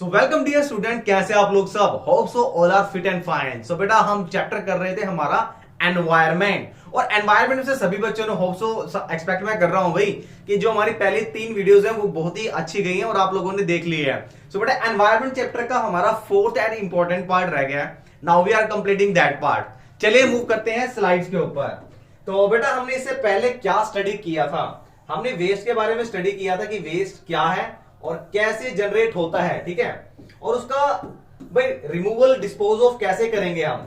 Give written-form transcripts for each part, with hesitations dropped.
So welcome dear student, कैसे आप लोग सब? Hope so all are fit and fine. So बेटा हम चैप्टर कर रहे थे हमारा एनवायरमेंट, और एनवायरमेंट से सभी बच्चों ने होप सो एक्सपेक्ट मैं कर रहा हूं भाई कि जो हमारी पहली 3 वीडियोस हैं वो बहुत ही अच्छी गई हैं और आप लोगों ने देख ली है। सो बेटा एनवायरमेंट चैप्टर का हमारा फोर्थ एंड इंपॉर्टेंट पार्ट रह गया है। Now we are completing that part. चलिए मूव करते हैं स्लाइड्स के ऊपर। तो बेटा हमने इससे पहले क्या स्टडी किया था? हमने वेस्ट के बारे में स्टडी किया था कि वेस्ट क्या है और कैसे जनरेट होता है, ठीक है, और उसका भाई रिमूवल डिस्पोज ऑफ कैसे करेंगे हम।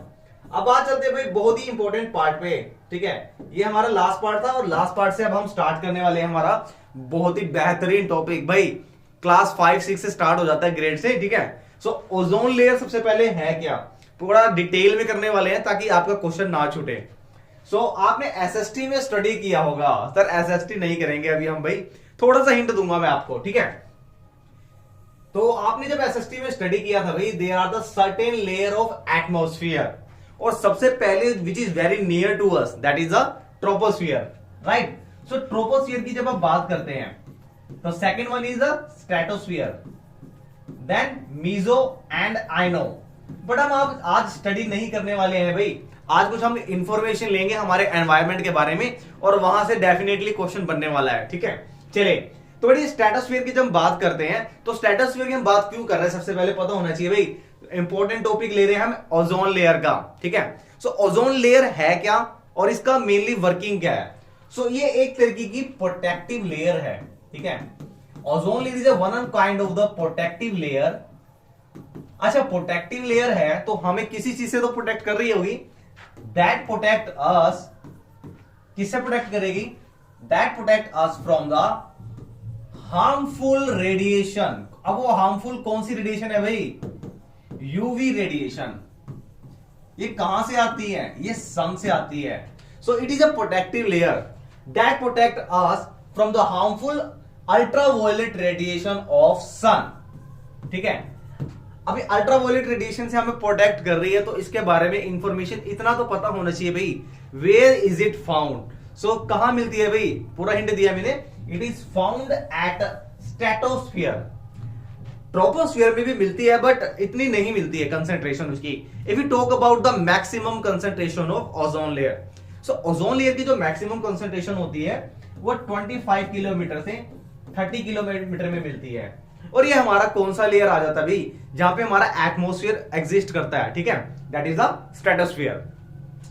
अब आ चलते हैं भाई बहुत ही इंपॉर्टेंट पार्ट पे, ठीक है। ये हमारा लास्ट पार्ट था और लास्ट पार्ट से अब हम स्टार्ट करने वाले हैं हमारा बहुत ही बेहतरीन टॉपिक। भाई क्लास 5-6 से स्टार्ट हो जाता है, ग्रेड से, ठीक है। सो ओजोन लेयर सबसे पहले है क्या, पूरा डिटेल में करने वाले हैं ताकि आपका क्वेश्चन ना छूटे। सो आपने एसएसटी में स्टडी किया होगा। सर एसएसटी नहीं करेंगे अभी हम भाई, थोड़ा सा हिंट दूंगा मैं आपको, ठीक है। तो आपने जब एसएसटी में स्टडी किया था भाई, there are the certain layer of atmosphere, और सबसे पहले which is very near to us that is the troposphere, right. So troposphere की जब आप बात करते हैं तो second one is the stratosphere, then meso and iono. But हम आज स्टडी नहीं करने वाले हैं भाई, आज कुछ हम इंफॉर्मेशन लेंगे हमारे एनवायरमेंट के बारे में और वहां से डेफिनेटली क्वेश्चन बनने वाला है, ठीक है। चलिए तो बड़ी स्ट्रेटोस्फीयर की जब हम बात करते हैं तो स्ट्रेटोस्फीयर की हम बात क्यों कर रहे हैं, सबसे पहले पता होना चाहिए भाई। इंपॉर्टेंट टॉपिक ले रहे हैं हम ओजोन लेयर का, ठीक है। सो ओजोन लेयर है क्या और इसका मेनली वर्किंग क्या है? सो ये एक तरीके की प्रोटेक्टिव लेयर है, ठीक है। Ozone layer is one kind of the protective layer. अच्छा प्रोटेक्टिव लेयर है तो हमें किसी चीज से तो प्रोटेक्ट कर रही होगी, दैट प्रोटेक्ट अस। किससे प्रोटेक्ट करेगी? That protect us from the harmful radiation. अब वो हार्मफुल कौन सी रेडिएशन है भाई? UV radiation. ये कहां से आती है? ये सन से आती है। So it is a protective layer that protect us from the harmful ultraviolet radiation of sun, ठीक है। अभी अल्ट्रावायलेट रेडिएशन से हमें प्रोटेक्ट कर रही है तो इसके बारे में इंफॉर्मेशन इतना तो पता होना चाहिए भाई, वेयर इज इट फाउंड। सो कहां मिलती है भाई? पूरा हिंट दिया मैंने, it is found at stratosphere. Troposphere में भी मिलती है बट इतनी नहीं मिलती है कंसेंट्रेशन उसकी। If you talk about the maximum concentration of ozone layer, so ozone layer की जो मैक्सिमम कंसेंट्रेशन होती है वो 25 किलोमीटर से 30 किलोमीटर में मिलती है। और ये हमारा कौन सा लेयर आ जाता है भाई? जहां पे हमारा एटमॉस्फेयर एग्जिस्ट करता है, ठीक है, दैट इज द स्ट्रेटोस्फियर।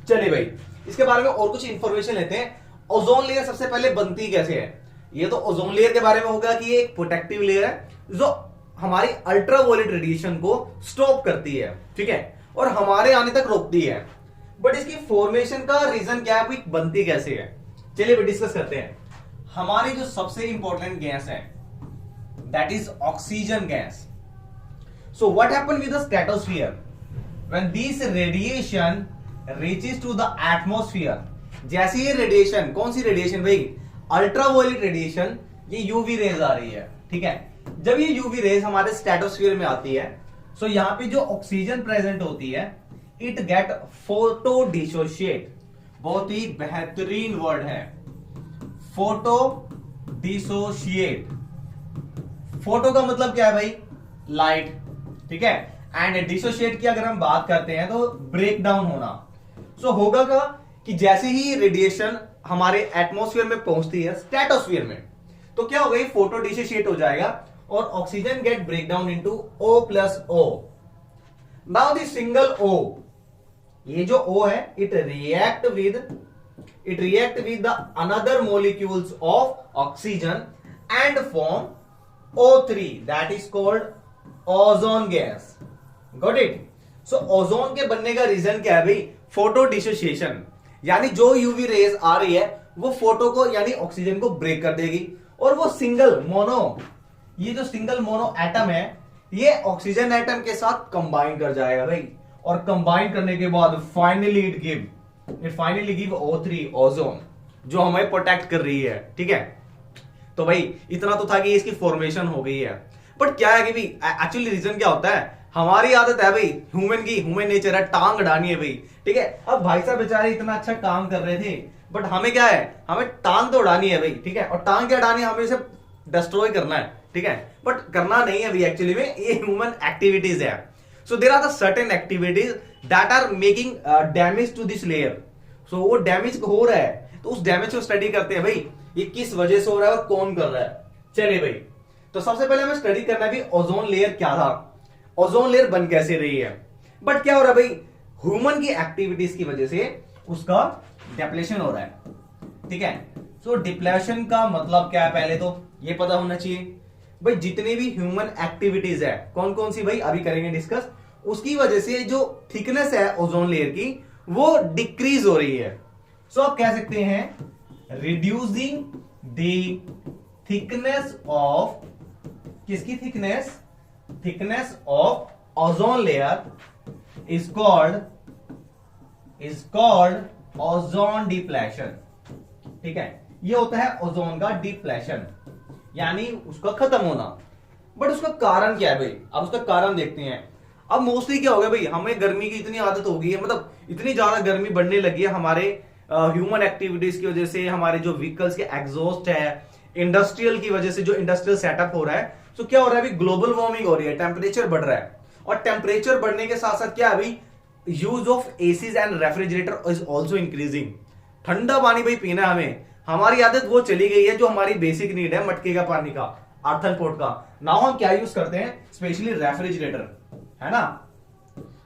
चलिए भाई इसके बारे में और कुछ इंफॉर्मेशन लेते हैं। ओजोन लेयर सबसे पहले बनती कैसे है? ये तो ओजोन लेयर के बारे में होगा कि ये एक प्रोटेक्टिव लेयर है जो हमारी अल्ट्रावायलेट रेडिएशन को स्टॉप करती है, ठीक है, और हमारे आने तक रोकती है। बट इसकी फॉर्मेशन का रीजन क्या है, बनती कैसे है? चलिए डिस्कस करते हैं। हमारी जो सबसे इंपॉर्टेंट गैस है that is oxygen gas. So what happen with the stratosphere when this radiation reaches to the atmosphere. जैसे ये रेडिएशन, कौन सी रेडिएशन भाई? अल्ट्रावायलेट रेडिएशन, ये यूवी रेज आ रही है, ठीक है। जब ये यूवी रेज हमारे स्ट्रेटोस्फियर में आती है सो यहां पे जो ऑक्सीजन प्रेजेंट होती है इट गेट फोटो डिसोशिएट। बहुत ही बेहतरीन वर्ड है, फोटो डिसोशिएट। फोटो का मतलब क्या है भाई? लाइट, ठीक है, एंड डिसोशिएट की अगर हम बात करते हैं तो ब्रेक डाउन होना। सो होगा क्या कि जैसे ही रेडिएशन हमारे एटमॉस्फेयर में पहुंचती है स्ट्रेटोस्फियर में तो क्या होगा, फोटो डिसोशिएट हो जाएगा और oxygen get break down into O+O। Now the single O, ये जो O है it react with the another molecules of oxygen and form O3 that is called ozone gas. Got it? So ozone के बनने का reason क्या है भाई? Photo dissociation, यानी जो यूवी रेज आ रही है वो फोटो को यानी ऑक्सीजन को ब्रेक कर देगी और वो ये जो सिंगल मोनो एटम है ये ऑक्सीजन एटम के साथ कंबाइन कर जाएगा भाई, और कंबाइन करने के बाद finally it give O3 ozone जो हमें प्रोटेक्ट कर रही है, ठीक है। तो भाई इतना तो था कि इसकी फॉर्मेशन हो गई है, बट क्या है कि भाई एक्चुअली रीजन क्या होता है? हमारी आदत है भाई, ह्यूमन नेचर है, टांग अड़ानी है भाई, ठीक है। अब भाई साहब बेचारे इतना अच्छा काम कर रहे थे बट हमें क्या है, हमें टांग तो उड़ानी है भाई, ठीक है, और टांग क्या अड़ानी है, हमें इसे डिस्ट्रॉय करना है। ठीक है, बट करना नहीं है अभी, एक्चुअली में ये ह्यूमन एक्टिविटीज है। So there are the certain activities that are making damage to this layer. So वो डैमेज हो रहा है, तो उस डैमेज को स्टडी करते हैं भाई, ये किस वजह से हो रहा है और कौन कर रहा है। चलिए भाई, तो सबसे पहले हमें स्टडी करना है भी ओजोन लेयर क्या था, ओजोन लेयर बन कैसे रही है। बट क्या हो रहा है भाई, ह्यूमन की एक्टिविटीज की वजह से उसका डिप्लेशन हो रहा है, ठीक है। सो डिप्लेशन का मतलब क्या है, पहले तो ये पता होना चाहिए भाई, जितने भी ह्यूमन एक्टिविटीज है, कौन कौन सी भाई अभी करेंगे डिस्कस, उसकी वजह से जो थिकनेस है ओजोन लेयर की वो डिक्रीज हो रही है। सो आप कह सकते हैं रिड्यूसिंग द थिकनेस ऑफ, किसकी thickness, thickness of ozone layer is called ozone depletion, ठीक है। ये होता है ओजोन का डिप्लेशन, यानी उसका खत्म होना। बट उसका कारण क्या है भाई, अब उसका कारण देखते हैं। अब मोस्टली क्या हो गया भाई, हमें गर्मी की इतनी आदत हो गई है, मतलब इतनी ज्यादा गर्मी बढ़ने लगी है हमारे ह्यूमन एक्टिविटीज की वजह से, हमारे जो व्हीकल्स के एग्जॉस्ट है, इंडस्ट्रियल की वजह से जो इंडस्ट्रियल सेटअप हो रहा है। तो क्या हो रहा है अभी, ग्लोबल वार्मिंग हो रही है, टेम्परेचर बढ़ रहा है, और टेम्परेचर बढ़ने के साथ साथ क्या अभी use of ACs and refrigerator is also increasing. ठंडा पानी भाई पीना है हमें, हमारी आदत वो चली गई है जो हमारी बेसिक नीड है, मटके का पानी का, अर्थन पोर्ट का। नाउ हम क्या यूज करते हैं, स्पेशली रेफ्रिजरेटर, है ना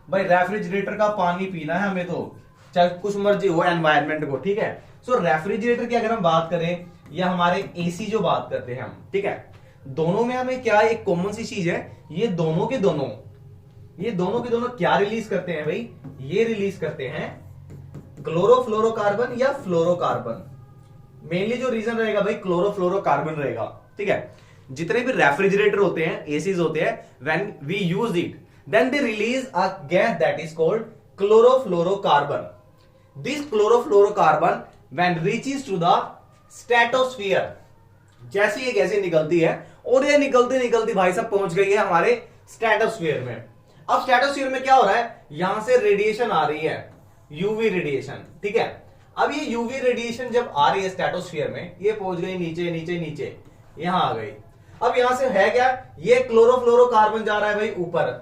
भाई, रेफ्रिजरेटर का पानी पीना है हमें, तो चाहे कुछ मर्जी हो एनवायरमेंट को, ठीक है। सो रेफ्रिजरेटर की अगर हम बात करें या हमारे एसी जो बात करते हैं हम, ठीक है, दोनों में हमें क्या एक कॉमन सी चीज है, ये दोनों के दोनों क्या रिलीज करते हैं भाई, ये रिलीज करते हैं क्लोरोफ्लोरोकार्बन या फ्लोरोकार्बन। मेनली जो रीजन रहेगा भाई क्लोरोफ्लोरोकार्बन रहेगा, ठीक है। जितने भी रेफ्रिजरेटर होते हैं, एसीज होते हैं, when we use it then they release a gas that is called chlorofluorocarbon. This chlorofluorocarbon when reaches to the stratosphere, जैसे ये गैसें निकलती है, और ये निकलती निकलती भाई साहब पहुंच गई है हमारे स्ट्रेटोस्फीयर में। अब स्ट्रेटोस्फीयर में क्या हो रहा है, यहां से रेडिएशन आ रही है, यूवी रेडिएशन, ठीक है। अब ये यूवी रेडिएशन जब आ रही है स्ट्रेटोस्फीयर में, ये पहुंच गई नीचे नीचे नीचे, यहां आ गई। अब यहां से है क्या, ये क्लोरोफ्लोरोकार्बन जा रहा है भाई ऊपर,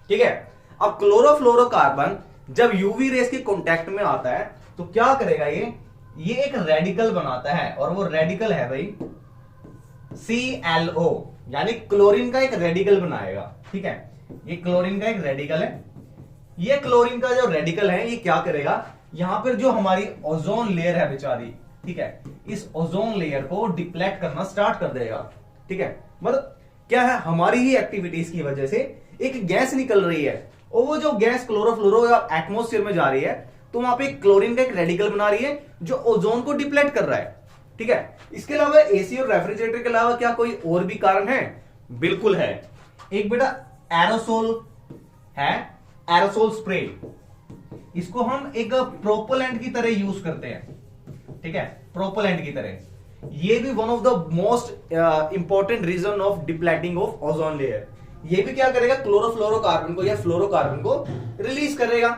ठीक है। अब क्लोरोफ्लोरोकार्बन जब यूवी रेस के कांटेक्ट में आता है तो क्या करेगा, ये एक रेडिकल बनाता है, और वो रेडिकल है भाई ClO, यानी क्लोरीन का एक रेडिकल बनाएगा, ठीक है। ये क्लोरीन का एक रेडिकल है, ये क्लोरीन का जो रेडिकल है ये क्या करेगा, यहां पर जो हमारी ओजोन लेयर है बेचारी, ठीक है, इस ओजोन लेयर को डिप्लेक्ट करना स्टार्ट कर देगा, ठीक है। मतलब क्या है, हमारी ही एक्टिविटीज की वजह से एक गैस निकल रही है, और वो जो गैस क्लोरोफ्लोरो या एटमोस्फेयर में जा रही है, तो वहां पे क्लोरीन का एक रेडिकल बना रही है जो ओजोन को डिप्लेक्ट कर रहा है, ठीक है। इसके अलावा एसी और रेफ्रिजरेटर के अलावा क्या कोई और भी कारण है, बिल्कुल है। एक बेटा एरोसोल है, एरोसोल स्प्रे, इसको हम एक प्रोपेलेंट की तरह यूज करते हैं, ठीक है, प्रोपेलेंट की तरह। ये भी one of the most important reason of depleting of ozone layer. ये भी क्या करेगा, क्लोरोफ्लोरोकार्बन को या फ्लोरोकार्बन को रिलीज करेगा,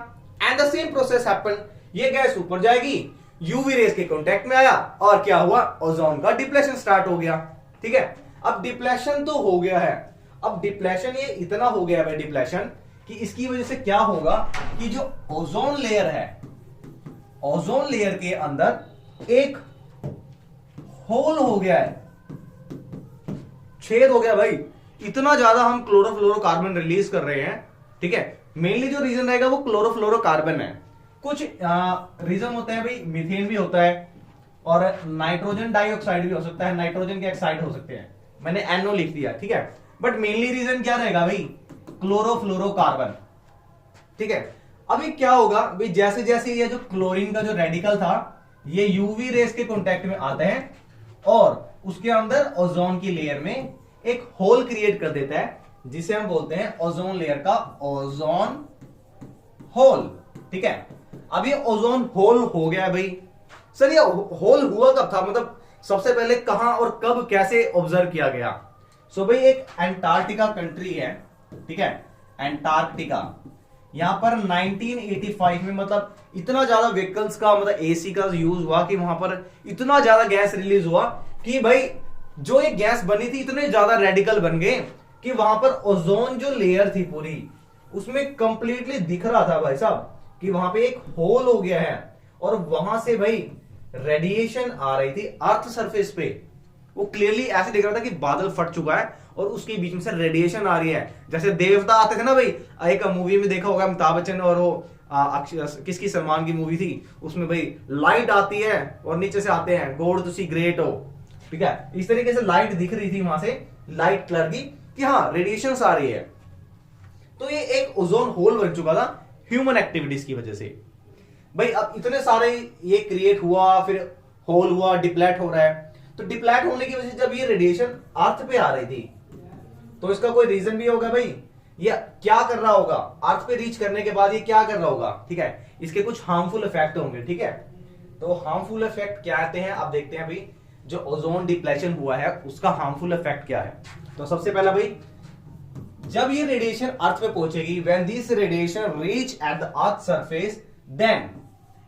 and the same process happen, ये गैस ऊपर जाएगी, यूवी रेस के कांटेक्ट में आया, और क्या हुआ, ओजोन का डिप्लेशन स्टार्ट हो गया, ठीक है। अब डिप्लेशन तो हो गया है, अब डिप्लेशन ये इतना हो गया है डिप्लेशन कि इसकी वजह से क्या होगा कि जो ओजोन लेयर है, ओजोन लेयर के अंदर एक होल हो गया है, छेद हो गया भाई। इतना ज्यादा हम क्लोरोफ्लोरोकार्बन रिलीज कर रहे हैं, ठीक है। मेनली जो रीजन रहेगा वो क्लोरोफ्लोरोकार्बन है। कुछ रीजन होते हैं भाई, मीथेन भी होता है, और नाइट्रोजन डाइऑक्साइड भी हो सकता है, नाइट्रोजन के ऑक्साइड हो सकते हैं, मैंने NO लिख दिया, ठीक है। बट मेनली रीजन क्या रहेगा भाई, क्लोरोफ्लोरोकार्बन, ठीक है। अभी क्या होगा भाई, जैसे जैसे ये जो क्लोरीन का जो रेडिकल था, ये यूवी रेस के कांटेक्ट में आते हैं, और उसके अंदर ओजोन की लेयर में एक होल क्रिएट कर देता है, जिसे हम बोलते हैं ओजोन लेयर का ओजोन होल, ठीक है। अब ये ओजोन होल हो गया भाई। सर ये होल हुआ कब था, मतलब सबसे पहले कहां और कब कैसे ऑब्जर्व किया गया। सो भाई एक एंटार्क्टिका कंट्री है, ठीक है, एंटार्क्टिका, यहां पर 1985 में, मतलब इतना ज्यादा व्हीकल्स का, मतलब एसी का यूज हुआ कि वहां पर इतना ज्यादा गैस रिलीज हुआ कि भाई जो एक गैस बनी थी इतने ज्यादा रेडिकल बन गए कि वहां पर ओजोन जो लेयर थी पूरी उसमें कंप्लीटली दिख रहा था भाई साहब कि वहां पे एक होल हो गया है और वहां से भाई रेडिएशन आ रही थी अर्थ सरफेस पे। वो क्लियरली ऐसे दिख रहा था कि बादल फट चुका है और उसके बीच में से रेडिएशन आ रही है। जैसे देवता आते थे ना भाई, एक मूवी में देखा होगा अमिताभ बच्चन और वो किसकी सलमान की मूवी थी, उसमें भाई लाइट आती है और नीचे से आते हैं गॉड तुसी ग्रेट हो, ठीक है। इस तरीके से लाइट दिख रही थी वहां से लाइट कलर की कि हाँ रेडिएशन आ रही है। तो ये एक ओजोन होल बन चुका था ह्यूमन एक्टिविटीज की वजह से। भाई अब इतने सारे ये क्रिएट हुआ, फिर होल हुआ, डिप्लेट हो रहा है। तो डिप्लेट होने की वजह से जब ये रेडिएशन अर्थ पे आ रही थी तो इसका कोई रीजन भी होगा भाई, ये क्या कर रहा होगा अर्थ पे रीच करने के बाद, ये क्या कर रहा होगा, ठीक है। इसके कुछ हार्मफुल इफेक्ट होंगे, ठीक है। तो हार्मफुल इफेक्ट क्या आते हैं आप देखते हैं भाई। जो ओजोन डिप्लेशन हुआ है उसका हार्मफुल इफेक्ट क्या है। तो सबसे पहला भाई, जब ये रेडिएशन अर्थ पे पहुंचेगी, when this radiation reach at the earth surface then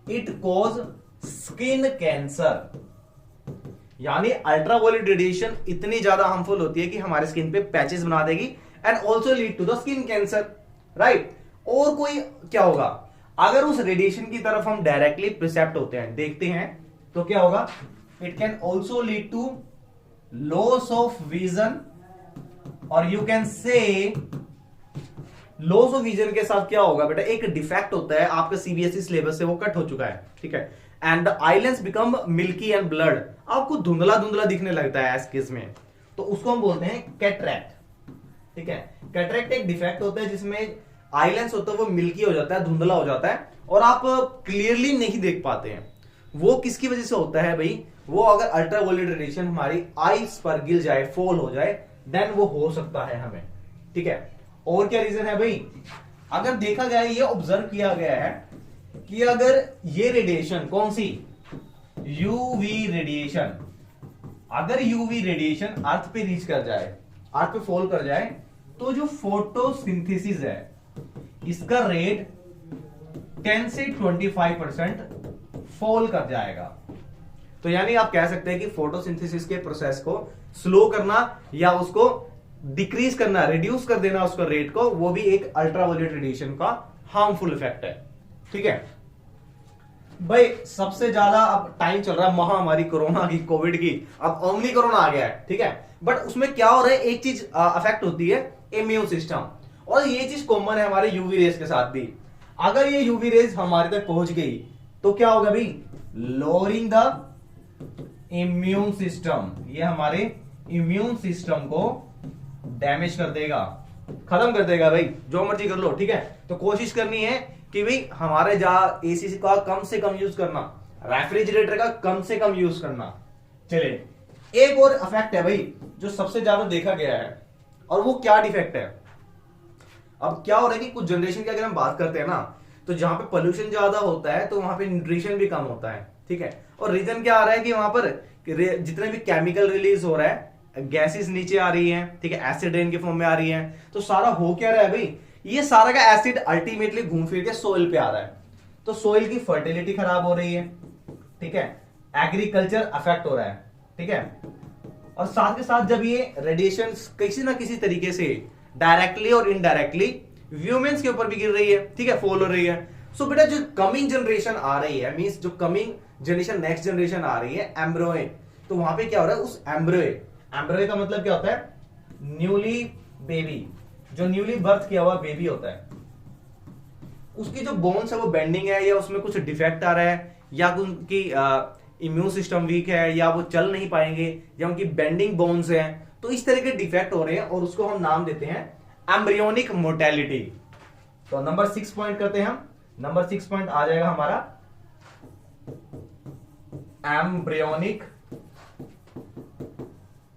it cause skin cancer. यानी अल्ट्रावायलेट रेडिएशन इतनी ज्यादा हार्मफुल होती है कि हमारे स्किन पे पैचेस बना देगी and also lead to the skin cancer, right. और कोई क्या होगा, अगर उस रेडिएशन की तरफ हम डायरेक्टली प्रिसेप्ट होते हैं, देखते हैं, तो क्या होगा, it can also lead to loss of vision, और you can say loss of vision के साथ क्या होगा बेटा, एक डिफेक्ट होता है आपका सीबीएसई सिलेबस से वो कट हो चुका है, ठीक है। And the eye lens become milky and blood, आपको धुंधला धुंधला दिखने लगता है इस केस में, तो उसको हम बोलते हैं कैटरैक्ट, ठीक है। कैटरैक्ट एक डिफेक्ट होता है जिसमें आईलेंस होता है वो मिल्की हो जाता है, धुंधला हो जाता है और आप क्लियरली नहीं देख पाते हैं। वो किसकी वजह से होता है भाई, वो अगर अल्ट्रावायलेट रेडिएशन हमारी आईज पर गिर जाए, फॉल हो जाए, देन वो हो सकता है हमें, ठीक है। और क्या रीजन है भाई, अगर देखा गया है, ये ऑब्जर्व किया गया है कि अगर ये रेडिएशन कौन सी, यूवी रेडिएशन, अगर यूवी रेडिएशन अर्थ पे रीच कर जाए, अर्थ पे फॉल कर जाए, तो जो फोटोसिंथेसिस है इसका रेट 10 से 25% फॉल कर जाएगा। तो यानी आप कह सकते हैं कि फोटोसिंथेसिस के प्रोसेस को स्लो करना या उसको डिक्रीज करना, रिड्यूस कर देना उसका रेट को, वो भी एक अल्ट्रावायलेट रेडिएशन का हार्मफुल इफेक्ट है, ठीक है। भाई सबसे ज्यादा अब टाइम चल रहा है महामारी कोरोना की, कोविड की, अब ओमनी कोरोना आ गया है, ठीक है। बट उसमें क्या हो रहा है, एक चीज अफेक्ट होती है इम्यून सिस्टम, और ये चीज कॉमन है हमारे यूवी रेस के साथ भी। अगर ये यूवी रेस हमारे तक पहुंच गई तो क्या होगा भाई, लोअरिंग द इम्यून सिस्टम, ये हमारे इम्यून सिस्टम को डैमेज कर देगा, खत्म कर देगा भाई, जो मर्जी कर लो, ठीक है। तो कोशिश करनी है कि भाई हमारे जहां एसी का कम से कम यूज करना, रेफ्रिजरेटर का कम से कम यूज करना। चलिए एक और इफेक्ट है भाई जो सबसे ज्यादा देखा गया है, और वो क्या डिफेक्ट है। अब क्या हो रहा है कि कुछ जनरेशन की अगर हम बात करते हैं ना, तो जहां पे पोल्यूशन ज्यादा होता है तो वहां पे न्यूट्रिशन भी कम होता है, ठीक है। और रीजन क्या आ रहा है कि वहां पर जितने भी केमिकल रिलीज हो रहा है, गैसेस नीचे आ रही हैं, ठीक है, एसिड रेन के फॉर्म में आ रही हैं, तो सारा हो क्या रहा है भाई, ये सारा का एसिड अल्टीमेटली घूम फिर के सोइल पे आ रहा है, तो सोइल की फर्टिलिटी खराब हो रही है, ठीक है, एग्रीकल्चर अफेक्ट हो रहा है, ठीक है। और साथ के साथ जब ये रेडिएशन किसी ना किसी तरीके से डायरेक्टली और इनडायरेक्टली ह्यूमंस के ऊपर भी गिर रही है, ठीक है, फॉल हो रही है, सो बेटा जो कमिंग जनरेशन आ रही है, मींस जो कमिंग जनरेशन, नेक्स्ट जनरेशन आ रही है, एम्ब्रोए, तो वहां पे क्या हो रहा है, उस एम्ब्रोए, एम्ब्रोए का मतलब क्या होता है, न्यूली बेबी, जो न्यूली बर्थ किया हुआ बेबी होता है, उसकी जो बोन्स है वो बेंडिंग है, या उसमें कुछ डिफेक्ट आ रहा है, या उनकी इम्यून सिस्टम वीक है, या वो चल नहीं पाएंगे, या उनकी बेंडिंग बोन्स हैं, तो इस तरह के डिफेक्ट हो रहे हैं, और उसको हम नाम देते हैं एम्ब्रियोनिक मोर्टेलिटी। तो नंबर 6 पॉइंट करते हैं हम, नंबर 6 पॉइंट आ जाएगा हमारा एम्ब्रियोनिक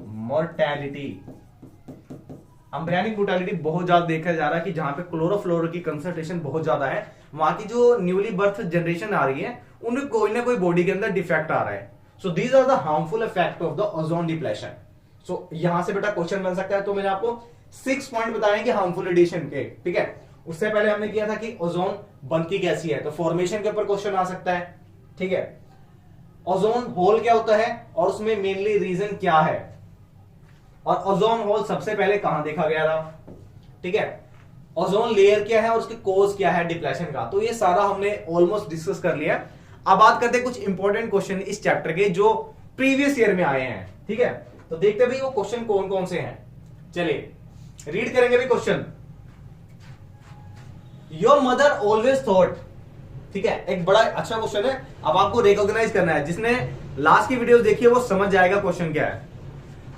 मोर्टेलिटी। एम्ब्रियोनिक मोर्टेलिटी बहुत ज्यादा देखा जा रहा है कि जहां पे क्लोरोफ्लोरो की कंसंट्रेशन बहुत ज्यादा है, वहां की जो न्यूली बर्थ जनरेशन आ रही है उनमें कोई ना कोई बॉडी के अंदर डिफेक्ट आ रहा है। So these are the harmful effect of the ozone depletion. So यहां से बेटा क्वेश्चन बन सकता है। तो मैंने आपको 6 पॉइंट बताए कि हार्मफुल रेडिएशन के, ठीक है। उससे पहले हमने किया था कि ओजोन बनती कैसी है, तो फॉर्मेशन के ऊपर क्वेश्चन आ सकता है, ठीक है। ओजोन होल क्या होता है और उसमें मेनली रीजन क्या है, और ओजोन होल सबसे पहले कहां देखा गया था, ठीक है, ओजोन लेयर क्या है और उसके कोज क्या है डिप्लेशन का, तो ये सारा हमने ऑलमोस्ट डिस्कस कर लिया। अब बात करते हैं कुछ इंपॉर्टेंट क्वेश्चन इस चैप्टर के जो प्रीवियस ईयर में आए हैं, ठीक है। तो देखते हैं भाई वो क्वेश्चन कौन कौन से हैं, चलिए रीड करेंगे भाई question. Your mother always thought, ठीक है, एक बड़ा अच्छा क्वेश्चन है। अब आपको रिकॉग्नाइज करना है, जिसने लास्ट की वीडियो देखी है वो समझ जाएगा क्वेश्चन क्या है।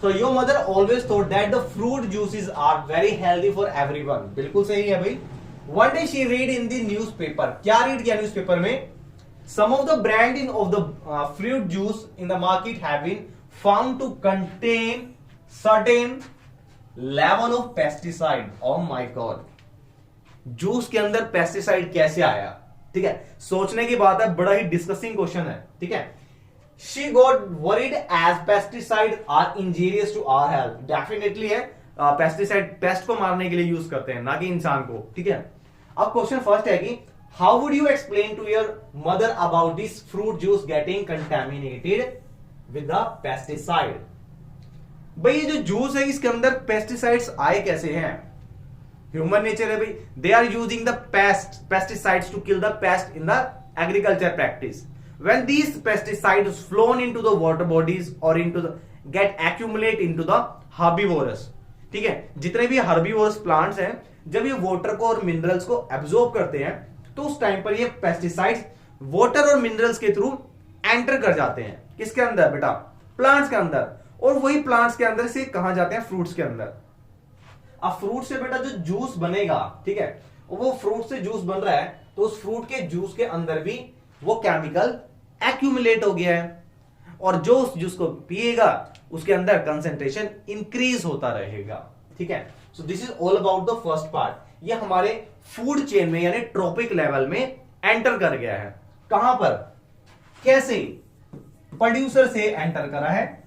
So your mother always thought that the fruit juices are very healthy for everyone. बिल्कुल सही है भाई। One day she read in the newspaper. क्या read किया न्यूज़पेपर में? Some of the brand of the fruit juice in the market have been found to contain certain level of pesticide. Oh my God. Juice के अंदर pesticide कैसे आया, ठीक है, सोचने की बात है, बड़ा ही डिस्कसिंग क्वेश्चन है, ठीक है। She got worried as pesticides are injurious to our health. Definitely है, पेस्टिसाइड पेस्ट को मारने के लिए यूज करते हैं, ना कि इंसान को, ठीक है। अब क्वेश्चन फर्स्ट है कि how would you explain to your mother about this fruit juice getting contaminated with the pesticide? भाई ये जो जूस है इसके अंदर पेस्टिसाइड्स आए कैसे हैं? ह्यूमन नेचर है भाई, they are using the pesticides to kill the pest in the agriculture practice. When these pesticides flown into the water bodies or into the get accumulate into the herbivores, ठीक है, जितने भी herbivorous plants हैं, जब ये water को और minerals को एब्जॉर्ब करते हैं तो उस टाइम पर ये पेस्टिसाइड्स वाटर और मिनरल्स के थ्रू एंटर कर जाते हैं किसके अंदर बेटा, प्लांट्स के अंदर, और वही प्लांट्स के अंदर से कहां जाते हैं, फ्रूट्स के अंदर. अब फ्रूट से बेटा जो जूस बनेगा, ठीक है, वो फ्रूट से जूस बन रहा है तो उस फ्रूट के जूस के अंदर भी वो केमिकल एक्यूमुलेट हो गया है, और जो उस जूस को पिएगा उसके अंदर कंसेंट्रेशन इंक्रीज होता रहेगा, ठीक है. So this is all about the first part. ये हमारे फूड चेन में यानी ट्रॉपिक लेवल में एंटर कर गया है. कहां पर, कैसे, प्रोड्यूसर से एंटर करा है,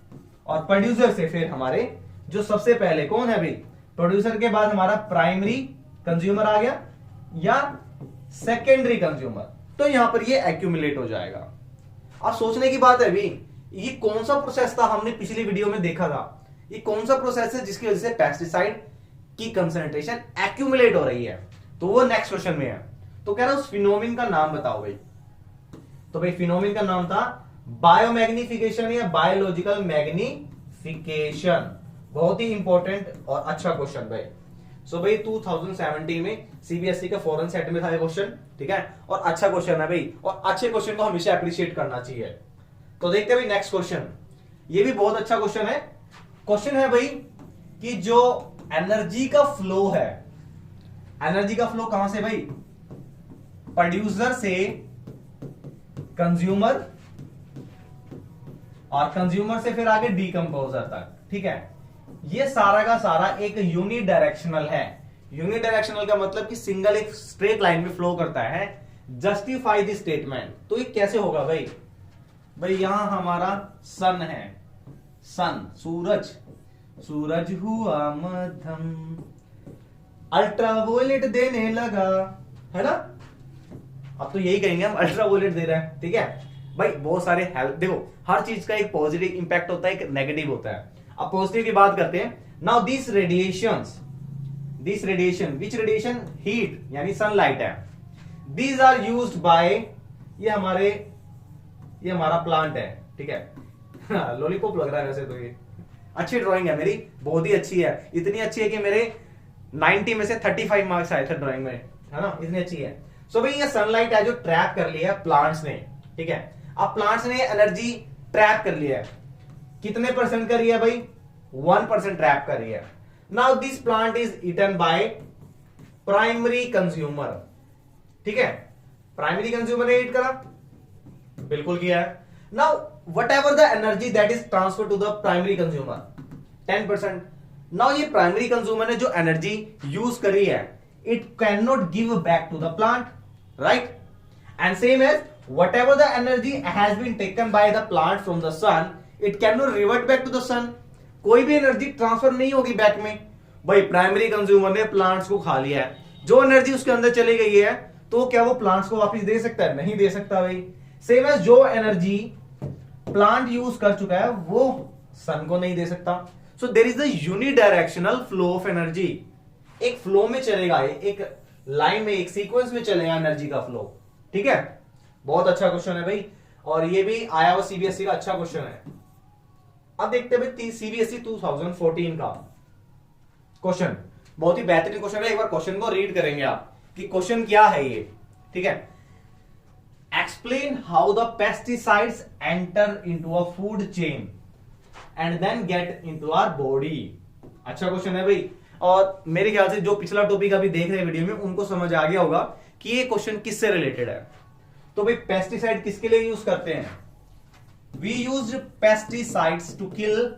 और प्रोड्यूसर से फिर हमारे जो सबसे पहले कौन है भाई, प्रोड्यूसर के बाद हमारा प्राइमरी कंज्यूमर आ गया या सेकेंडरी कंज्यूमर, तो यहां पर ये एक्यूमुलेट हो जाएगा. अब सोचने की बात है भी, ये कौन सा प्रोसेस था, हमने पिछली वीडियो में देखा था, ये कौन सा प्रोसेस है जिसकी वजह से पेस्टिसाइड की कंसंट्रेशन एक्यूमुलेट हो रही है, तो वो नेक्स्ट क्वेश्चन में है. तो कह रहा उस फिनोमिन का नाम बताओ भाई. तो भाई फिनोमिन का नाम था बायोमैग्निफिकेशन या बायोलॉजिकल मैग्निफिकेशन. बहुत ही इंपॉर्टेंट और अच्छा क्वेश्चन भाई. सो भाई 2017 में सीबीएसई का फॉरेन सेट में था ये क्वेश्चन, ठीक है, और अच्छा क्वेश्चन है भाई, और अच्छे क्वेश्चन को हमेशा अप्रिशिएट करना चाहिए. तो देखते हैं भाई नेक्स्ट क्वेश्चन. ये भी बहुत अच्छा क्वेश्चन है. क्वेश्चन है भाई कि जो एनर्जी का फ्लो है, एनर्जी का फ्लो कहां से भाई, प्रोड्यूसर से कंज्यूमर, और कंज्यूमर से फिर आगे डीकंपोजर तक, ठीक है. ये सारा का सारा एक यूनिडायरेक्शनल है. यूनिडायरेक्शनल का मतलब कि सिंगल एक स्ट्रेट लाइन में फ्लो करता है. Justify the statement. तो ये कैसे होगा भाई, भाई यहां हमारा सन है, सन सूरज, सूरज हुआ मध्यम, अल्ट्रावोलेट देने लगा, है ना. अब तो यही कहेंगे हम, अल्ट्रावोलेट दे रहे हैं, ठीक है भाई. बहुत सारे हेल्प, देखो हर चीज का एक पॉजिटिव इंपैक्ट होता है, एक नेगेटिव होता है. अब पॉजिटिव की बात करते हैं. Now this radiation, which radiation, heat यानी सनलाइट है, दीज आर यूज्ड बाय, ये हमारा प्लांट है, ठीक है. लॉलीपॉप लग रहा है वैसे तो. ये अच्छी ड्राइंग है मेरी, बहुत ही अच्छी है, इतनी अच्छी है कि मेरे 90 में से 35 मार्क्स आए थे ड्राइंग में, है ना, इतनी अच्छी है. सो भाई ये सनलाइट है जो ट्रैप कर लिया प्लांट्स ने, ठीक है. अब प्लांट्स ने एनर्जी ट्रैप कर लिया है, कितने परसेंट कर रही है भाई, 1% ट्रैप कर रही है. Now this plant is eaten by primary consumer, ठीक है. प्राइमरी कंज्यूमर ने ईट करा, बिल्कुल किया है. Now whatever the energy that is transfer to the primary consumer 10%. Now ये प्राइमरी कंज्यूमर ने जो एनर्जी यूज करी है, it can not give back to the plant, right. And same as whatever the energy has been taken by the plant from the sun, it cannot revert back to the sun. कोई भी energy transfer नहीं होगी back में. भाई primary consumer ने plants को खा लिया है, जो एनर्जी उसके अंदर चली गई है, तो क्या वो प्लांट्स को वापस दे सकता है, नहीं दे सकता भाई. सेम एज जो एनर्जी प्लांट यूज कर चुका है वो सन को नहीं दे सकता. So there is the unidirectional flow of energy. एक फ्लो में चलेगा, एक लाइन में, एक सीक्वेंस में चलेगा एनर्जी का फ्लो। ठीक है, बहुत अच्छा क्वेश्चन है भाई, और ये भी आया हुआ सीबीएसई का अच्छा क्वेश्चन है। अब देखते हैं भाई सीबीएसई 2014 का क्वेश्चन, बहुत ही बेहतरीन क्वेश्चन है। एक बार क्वेश्चन को रीड करेंगे आप कि क्वेश्चन क्या है ये। ठीक है, explain how the pesticides enter into a food chain and then get into our body. अच्छा क्वेश्चन है भाई, और मेरे ख्याल से जो पिछला टॉपिक अभी देख रहे हैं वीडियो में उनको समझ आ गया होगा कि ये क्वेश्चन किससे रिलेटेड है। तो भाई पेस्टिसाइड किसके लिए यूज करते हैं? We use pesticides to kill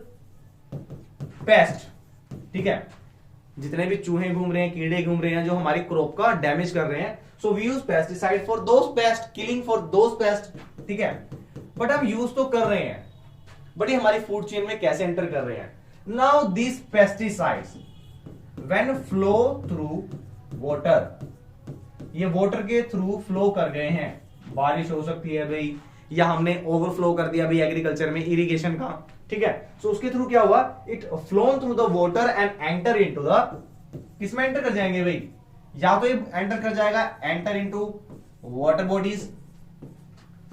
pest. ठीक है, जितने भी चूहे घूम रहे हैं, कीड़े घूम रहे हैं जो हमारी क्रॉप का डैमेज कर रहे हैं, so we use pesticide for those pest, killing for those pest. ठीक है, बट हम यूज तो कर रहे हैं, बट ये हमारी फूड चेन में कैसे एंटर कर रहे हैं? Now this pesticides when flow through water, ये वाटर के थ्रू फ्लो कर गए हैं। बारिश हो सकती है भाई, या हमने ओवरफ्लो कर दिया भाई एग्रीकल्चर में, इरिगेशन का। ठीक है, सो उसके थ्रू क्या हुआ? It phloem through the water and enter into the, किसमें एंटर कर जाएंगे भाई? या तो ये एंटर कर जाएगा एंटर इनटू वाटर बॉडीज।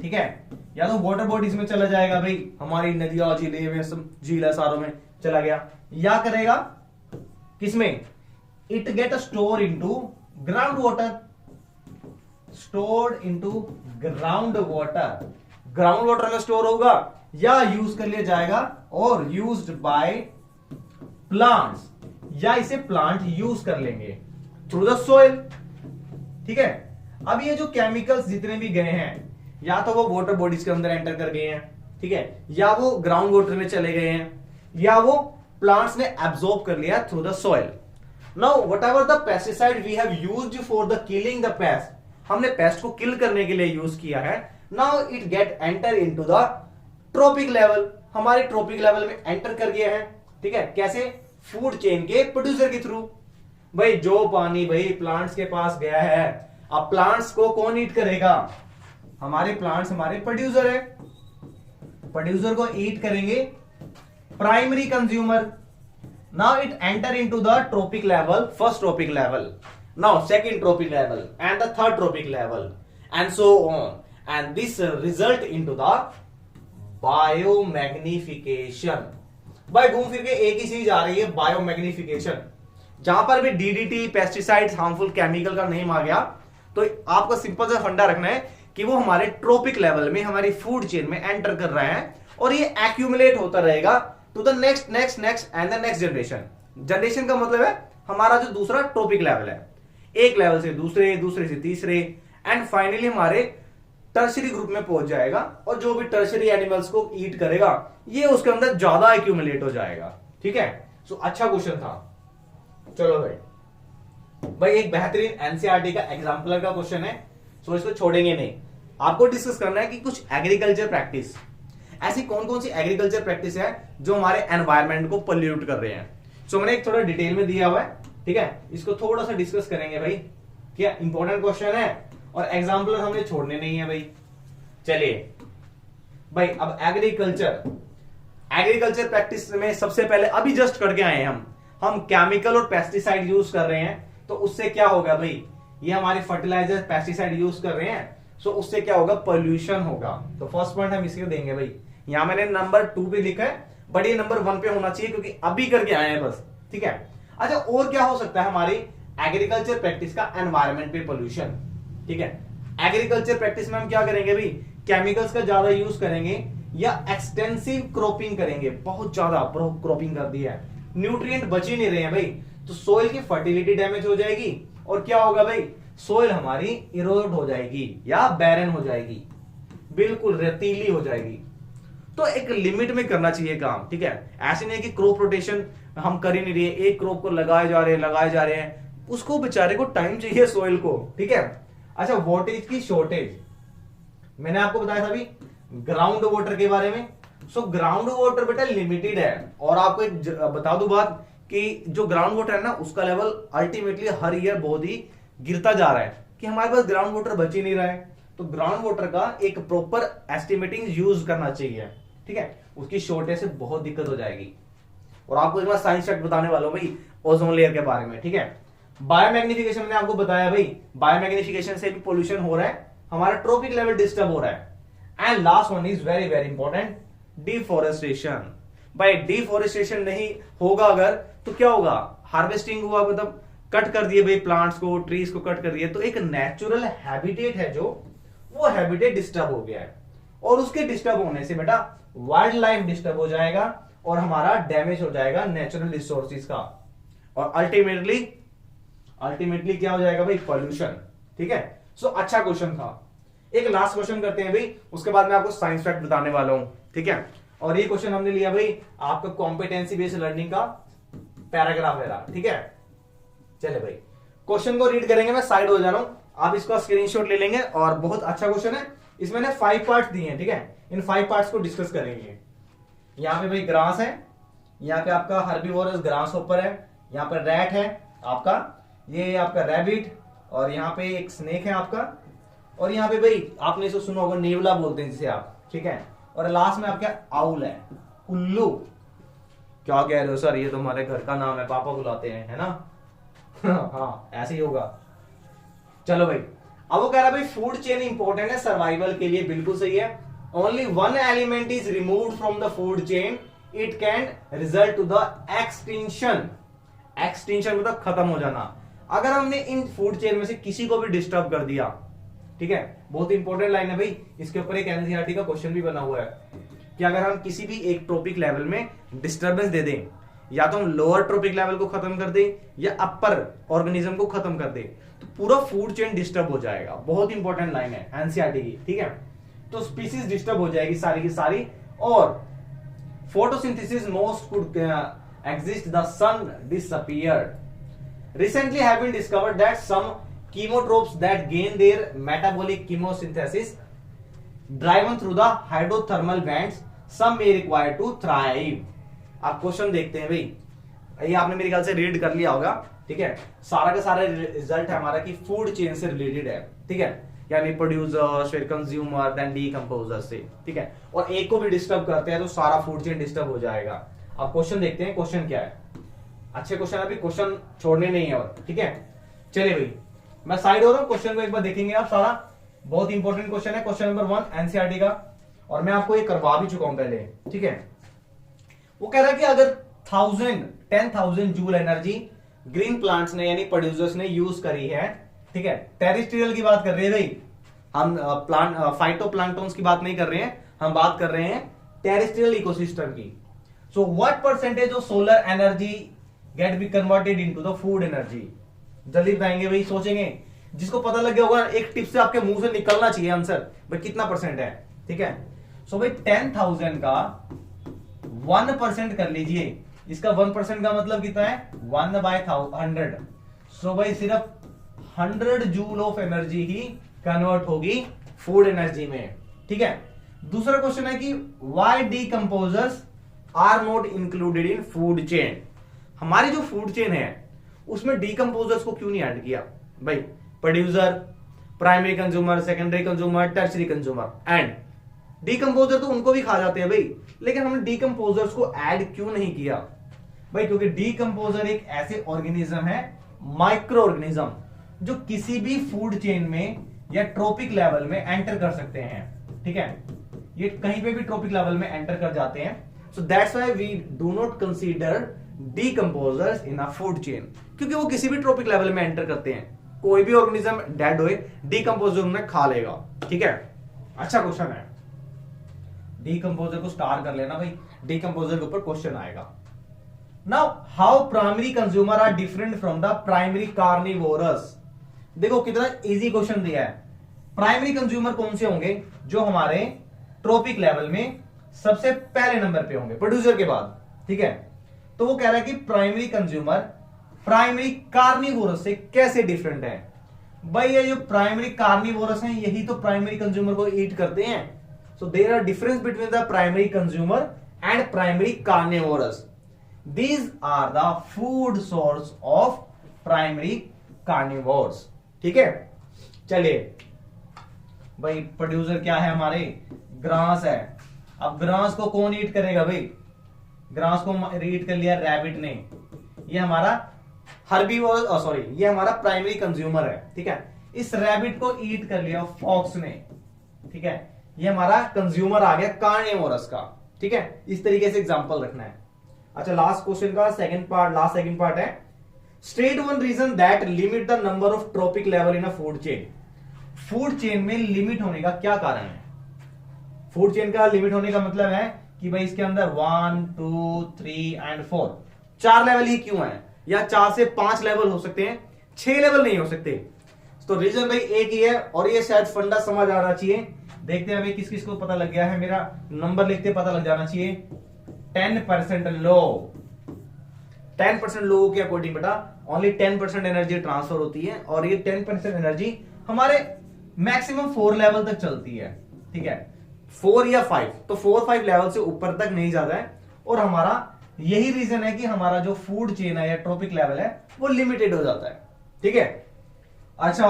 ठीक है, या तो वाटर बॉडीज में चला जाएगा भाई, हमारी नदियां झीलें में, झील सारों में चला गया, या करेगा किसमें? It get store into ground water, stored into ground water, ground water में स्टोर होगा, या यूज कर लिया जाएगा और यूज्ड बाय प्लांट्स, या इसे प्लांट यूज कर लेंगे थ्रू द सोइल। ठीक है, अब ये जो केमिकल्स जितने भी गए हैं, या तो वो वाटर बॉडीज के अंदर एंटर कर गए हैं, ठीक है, या वो ग्राउंड वाटर में चले गए हैं, या वो प्लांट्स ने एब्सॉर्ब कर लिया through the soil. Now whatever the pesticide we have used for the killing the pest, हमने पेस्ट को किल करने के लिए यूज किया है। Now it get enter into the trophic level, हमारे ट्रॉपिक लेवल में एंटर कर गया है। ठीक है, कैसे? फूड चेन के प्रोड्यूसर के थ्रू। भाई जो पानी भाई प्लांट्स के पास गया है, अब प्लांट्स को कौन ईट करेगा? हमारे प्लांट्स हमारे प्रोड्यूसर है, प्रोड्यूसर को ईट करेंगे primary consumer. Now it enter into the trophic level, first trophic level, now second trophic level and the third trophic level and so on, and this result into the biomagnification. भाई घूम फिर के एक ही चीज आ रही है, बायोमैग्निफिकेशन। जहां पर भी डीडीटी, पेस्टिसाइड्स, हार्मफुल केमिकल का नेम आ गया, तो आपको सिंपल सा फंडा रखना है कि वो हमारे ट्रॉपिक लेवल में, हमारी फूड चेन में एंटर कर रहा है, और ये एक्यूमुलेट होता रहेगा to the next next next and the next generation. Generation का मतलब है हमारा जो दूसरा ट्रॉपिक लेवल है, एक लेवल से दूसरे, दूसरे से तीसरे, एंड फाइनली हमारे टर्शरी ग्रुप में पहुंच जाएगा, और जो भी टर्शरी एनिमल्स को ईट करेगा ये उसके अंदर ज्यादा एक्यूमुलेट हो जाएगा। ठीक है, सो अच्छा क्वेश्चन था। चलो भाई एक बेहतरीन एनसीईआरटी का एग्जाम्पलर का क्वेश्चन है, सो इसको छोड़ेंगे नहीं। आपको डिस्कस करना है कि कुछ एग्रीकल्चर प्रैक्टिस, ऐसी कौन कौन सी एग्रीकल्चर प्रैक्टिस है जो हमारे एनवायरमेंट को पोल्यूट कर रहे हैं। सो मैंने एक थोड़ा डिटेल में दिया हुआ है, ठीक है, इसको थोड़ा सा डिस्कस करेंगे भाई। क्या इंपॉर्टेंट क्वेश्चन है, और एग्जाम्पलर हमने छोड़ने नहीं है भाई। चलिए भाई, अब एग्रीकल्चर प्रैक्टिस में सबसे पहले अभी जस्ट करके आए हैं हम केमिकल और पेस्टिसाइड यूज कर रहे हैं, तो उससे क्या होगा भाई? ये हमारे फर्टिलाइजर पेस्टिसाइड यूज कर रहे हैं, सो उससे क्या होगा? पोल्यूशन होगा। तो फर्स्ट पॉइंट हम इसको देंगे भाई। यहां मैंने नंबर 2 पे लिखा है, बट ये नंबर 1 पे होना चाहिए क्योंकि अभी करके आए हैं बस। ठीक है, अच्छा और क्या हो सकता है हमारी एग्रीकल्चर प्रैक्टिस का एनवायरमेंट पे पोल्यूशन? ठीक है, एग्रीकल्चर प्रैक्टिस में हम क्या करेंगे भाई? केमिकल्स का ज्यादा यूज करेंगे, या एक्सटेंसिव क्रॉपिंग करेंगे, बहुत ज्यादा क्रॉपिंग कर दी है, न्यूट्रिएंट बच ही नहीं रहे हैं भाई, तो सोइल की फर्टिलिटी डैमेज हो जाएगी, और क्या होगा भाई? सोइल हमारी इरोड हो जाएगी या बैरन हो जाएगी, बिल्कुल रेतीली हो जाएगी। तो एक लिमिट में करना चाहिए काम। ठीक है, ऐसे नहीं है कि क्रॉप रोटेशन हम कर ही नहीं रहे, एक क्रॉप को लगाए जा रहे हैं, उसको बेचारे को टाइम चाहिए सोइल को। ठीक है, अच्छा वाटेज की शॉर्टेज, मैंने आपको बताया था अभी ग्राउंड वाटर के बारे में। सो ग्राउंड वाटर बेटा लिमिटेड है, और आपको एक बता दूं बात कि जो ग्राउंड वाटर है ना, उसका लेवल अल्टीमेटली हर ईयर बहुत ही गिरता जा रहा है, कि हमारे पास ग्राउंड वाटर बच ही नहीं रहा है। तो ग्राउंड वाटर का एक प्रॉपर एस्टिमेटिंग यूज करना चाहिए। ठीक है, उसकी शॉर्टेज से बहुत दिक्कत हो जाएगी। और आपको एक बार साइंस फैक्ट बताने वाला हूं भाई ओजोन लेयर के बारे में, ठीक है। बायोमैग्निफिकेशन मैंने आपको बताया भाई, बायोमैग्निफिकेशन से भी पोल्यूशन हो रहा है, हमारा ट्रॉपिक लेवल डिस्टर्ब हो रहा है। And last one is very very important, deforestation. भाई डिफॉरेस्टेशन नहीं होगा अगर तो क्या होगा, हार्वेस्टिंग हुआ मतलब कट कर दिए भाई प्लांट्स को, ट्रीज को कट कर दिए, तो एक नेचुरल हैबिटेट है जो वो हैबिटेट डिस्टर्ब हो गया है, और उसके डिस्टर्ब होने से बेटा वाइल्ड लाइफ डिस्टर्ब हो जाएगा और हमारा डैमेज हो जाएगा नेचुरल रिसोर्सेज का, और अल्टीमेटली क्या हो जाएगा भाई, पॉल्यूशन, ठीक है। सो अच्छा क्वेश्चन था। एक लास्ट क्वेश्चन करते हैं भाई, उसके बाद मैं आपको साइंस फैक्ट बताने वाला हूं, ठीक है। और ये क्वेश्चन हमने लिया भाई आपका कॉम्पिटेंसी बेस्ड लर्निंग का पैराग्राफ है, ठीक है। चले भाई क्वेश्चन को रीड करेंगे, मैं साइड हो जा रहा हूं, आप इसका स्क्रीनशॉट ले लेंगे, और बहुत अच्छा क्वेश्चन है, इसमें ने 5 पार्ट्स दिए हैं, ठीक है। इन 5 पार्ट्स को डिस्कस करेंगे। यहाँ पे भाई ग्रास है, यहाँ पे आपका हर्बीवोरस ग्रास ऊपर है, यहाँ पर रैट है आपका, ये आपका रैबिट, और यहाँ पे एक स्नेक है आपका, और यहाँ पे भाई आपने इसको सुना होगा नेवला बोलते हैं जिसे आप, ठीक है। और लास्ट में आपका आउल है, उल्लू। क्या कह रहे हो सर, ये तो हमारे घर का नाम है, पापा बुलाते हैं, है ना। हाँ ऐसे ही होगा। चलो भाई, अब वो कह रहा है भाई फूड चेन इंपॉर्टेंट है सर्वाइवल के लिए, बिल्कुल सही है। Only one element is removed from the food chain, it can result to the extinction. Extinction मतलब खत्म हो जाना। अगर हमने इन फूड चेन में से किसी को भी डिस्टर्ब कर दिया, ठीक है, बहुत इंपॉर्टेंट लाइन है भाई, इसके ऊपर एक एनसीईआरटी का क्वेश्चन भी बना हुआ है कि अगर हम किसी भी एक ट्रॉपिक लेवल में डिस्टर्बेंस दे दें, या तो हम लोअर ट्रॉपिक लेवल को खत्म कर दें या अपर ऑर्गेनिज्म को खत्म कर दें, तो पूरा फूड चेन डिस्टर्ब हो जाएगा। बहुत इंपॉर्टेंट लाइन है एनसीईआरटी की, ठीक है। तो स्पीसीज डिस्टर्ब हो जाएगी सारी की सारी, और photosynthesis most could exist, the sun disappeared. Recently have been discovered that some chemotropes that gain their metabolic chemosynthesis driven through the hydrothermal vents, some may require to thrive। आप question देखते हैं भाई, ये आपने मेरे ख्याल से रीड कर लिया होगा, ठीक है। सारा का सारा रिजल्ट है हमारा कि फूड चेन से रिलेटेड है, ठीक है, यानी प्रोड्यूसर फिर कंज्यूमर देन डीकंपोजर से, ठीक है। और एक को भी डिस्टर्ब करते हैं तो सारा फूड चेन डिस्टर्ब हो जाएगा। अब क्वेश्चन देखते हैं, क्वेश्चन क्या है। अच्छे क्वेश्चन, अभी क्वेश्चन छोड़ने नहीं है और, ठीक है। चलिए भाई मैं साइड हो रहा हूं, क्वेश्चन को एक बार देखेंगे आप सारा, बहुत इंपॉर्टेंट क्वेश्चन है, क्वेश्चन नंबर 1 एनसीईआरटी का, और मैं आपको ये करवा भी चुका हूं पहले, ठीक है। वो कह रहा है कि अगर 10,000 जूल एनर्जी ग्रीन प्लांट्स ने यानी प्रोड्यूसर्स ने यूज करी है, ठीक है, टेरेस्ट्रियल की बात कर रहे हैं भाई हम, प्लांट फाइटोप्लैंक्टन्स की बात नहीं कर रहे हैं, हम बात कर रहे हैं टेरेस्ट्रियल इकोसिस्टम की। So what percentage of solar energy get be converted into the food energy? जल्दी बताएंगे भाई, सोचेंगे, जिसको पता लग गया होगा एक टिप से आपके मुंह से निकलना चाहिए आंसर, भाई कितना परसेंट है, ठीक है। सो भाई 10,000 का 1% कर लीजिए, इसका 1% का मतलब कितना है, 1/100। सो भाई सिर्फ 100 जूल ऑफ एनर्जी ही कन्वर्ट होगी फूड एनर्जी में, ठीक है। दूसरा क्वेश्चन है कि why decomposers are not included in food chain? हमारी जो फूड चेन है उसमें डीकंपोजर्स को क्यों नहीं ऐड किया भाई? Producer, primary consumer, secondary consumer, tertiary consumer and decomposer तो उनको भी खा जाते हैं भाई, लेकिन हमने डीकंपोजर्स को ऐड क्यों नहीं किया भाई? क्योंकि डीकंपोजर एक ऐसे ऑर्गेनिज्म है, माइक्रो ऑर्गेनिज्म, जो किसी भी फूड चेन में या ट्रॉपिक लेवल में एंटर कर सकते हैं, ठीक है। ये कहीं पे भी ट्रॉपिक लेवल में एंटर कर जाते हैं। So that's why we do not consider decomposers in a food chain, क्योंकि वो किसी भी ट्रॉपिक लेवल में एंटर करते हैं। कोई भी ऑर्गेनिज्म डेड होए, डीकंपोजर उन्हें खा लेगा, ठीक है। अच्छा क्वेश्चन है, डीकंपोजर को स्टार कर लेना भाई, डीकंपोजर के ऊपर क्वेश्चन आएगा। Now how primary consumer are different from the primary carnivorous? देखो कितना इजी क्वेश्चन दिया है। प्राइमरी कंज्यूमर कौन से होंगे? जो हमारे ट्रॉपिक लेवल में सबसे पहले नंबर पे होंगे, प्रोड्यूसर के बाद, ठीक है। तो वो कह रहा है कि प्राइमरी कंज्यूमर प्राइमरी कार्निवोरस से कैसे डिफरेंट है? भाई ये जो प्राइमरी कार्निवोरस हैं यही तो प्राइमरी कंज्यूमर को ईट करते हैं। So there are difference between the primary consumer and primary carnivorous. These are the food source of primary carnivores, ठीक है। चलिए भाई प्रोड्यूसर क्या है हमारे? ग्रास है। अब ग्रास को कौन ईट करेगा भाई? ग्रास को ईट कर लिया रैबिट ने, ये हमारा हर्बीवोर, सॉरी ये हमारा प्राइमरी कंज्यूमर है, ठीक है। इस रैबिट को ईट कर लिया फॉक्स ने, ठीक है, ये हमारा कंज्यूमर आ गया कार्निवोरस का, ठीक है। इस तरीके से एग्जांपल रखना है। अच्छा, लास्ट क्वेश्चन का सेकंड पार्ट है, state one reason that limit the number of trophic level in a food chain. Food chain में लिमिट होने का क्या कारण है? फूड चेन का लिमिट होने का मतलब है कि भाई इसके अंदर 1 2 3 एंड 4 4 लेवल ही क्यों है, या 4 से 5 लेवल हो सकते हैं, 6 लेवल नहीं हो सकते। तो रीजन भाई एक ही है, और ये शायद फंडा समझ आना चाहिए। देखते हैं भाई किस किस को पता लग गया है, मेरा नंबर लिखते पता लग जाना चाहिए। 10% लो, 10% लोगों के अकॉर्डिंग बेटा ओनली 10% एनर्जी ट्रांसफर होती है, और ये 10% एनर्जी हमारे मैक्सिमम 4 लेवल तक चलती है, ठीक है, 4 या 5, तो 4-5 लेवल से ऊपर तक नहीं जाता है। और हमारा यही रीजन है कि हमारा जो फूड चेन है या ट्रॉपिक लेवल है वो लिमिटेड हो जाता है, ठीक है। अच्छा,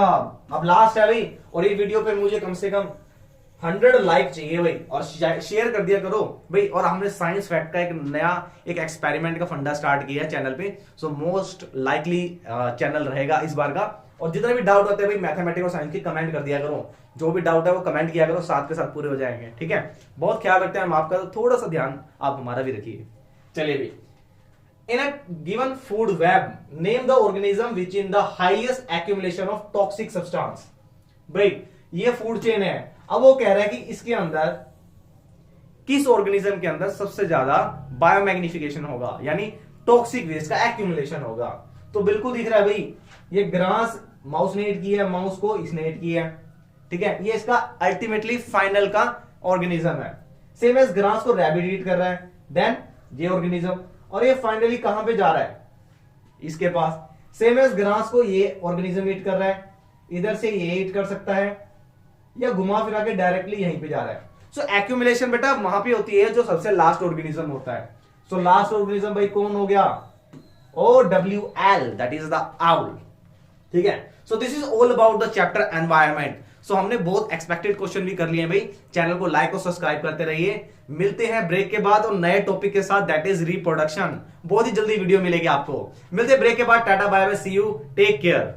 अब लास्ट है भाई, और ये वीडियो पे मुझे कम से कम 100 लाइक चाहिए भाई, और शेयर कर दिया करो भाई। और हमने साइंस फैक्ट का एक नया एक्सपेरिमेंट का फंडा स्टार्ट किया है चैनल पे, सो मोस्ट लाइकली चैनल रहेगा इस बार का। और जितने भी डाउट होते हैं भाई मैथमेटिक्स और साइंस की, कमेंट कर दिया करो, जो भी डाउट है वो कमेंट किया करो, साथ के साथ पूरे हो जाएंगे, ठीक है। बहुत ख्याल रखते हैं हम आपका, तो थोड़ा सा ध्यान आप हमारा भी रखिए। चलिए भाई, in a given food web name the organism which in the highest accumulation of toxic substance। भाई ये फूड चेन है, अब वो कह रहा है कि इसके अंदर किस ऑर्गेनिज्म के अंदर सबसे ज्यादा बायोमैग्निफिकेशन होगा, यानी टॉक्सिक वेस्ट का एक्यूमुलेशन होगा। तो बिल्कुल दिख रहा है भाई, ये ग्रास माउस ने ईट किया है, माउस को इसने ईट किया है, ठीक है, ये इसका अल्टीमेटली फाइनल का ऑर्गेनिज्म है। सेम एज ग्रास को रैबिट ईट कर रहा है, देन ये ऑर्गेनिज्म, और ये फाइनली कहां पे जा रहा है, इसके पास। सेम एज ग्रास को ये ऑर्गेनिज्म ईट कर रहा है, इधर से ये ईट कर सकता है, या घुमा फिरा के डायरेक्टली यहीं पे जा रहा है। सो एक्यूमुलेशन बेटा वहां पे होती है जो सबसे लास्ट ऑर्गेनिज्म होता है। सो लास्ट ऑर्गेनिज्म भाई कौन हो गया, OWL, that is the owl, ठीक है। So this is all about the chapter environment. So हमने बहुत एक्सपेक्टेड क्वेश्चन भी कर लिए भाई। चैनल को लाइक और सब्सक्राइब करते रहिए। मिलते हैं ब्रेक के बाद और नए टॉपिक के साथ, दैट इज रिप्रोडक्शन। बहुत ही जल्दी वीडियो मिलेगी आपको। मिलते हैं ब्रेक के बाद, tata bye bye, see you, take care.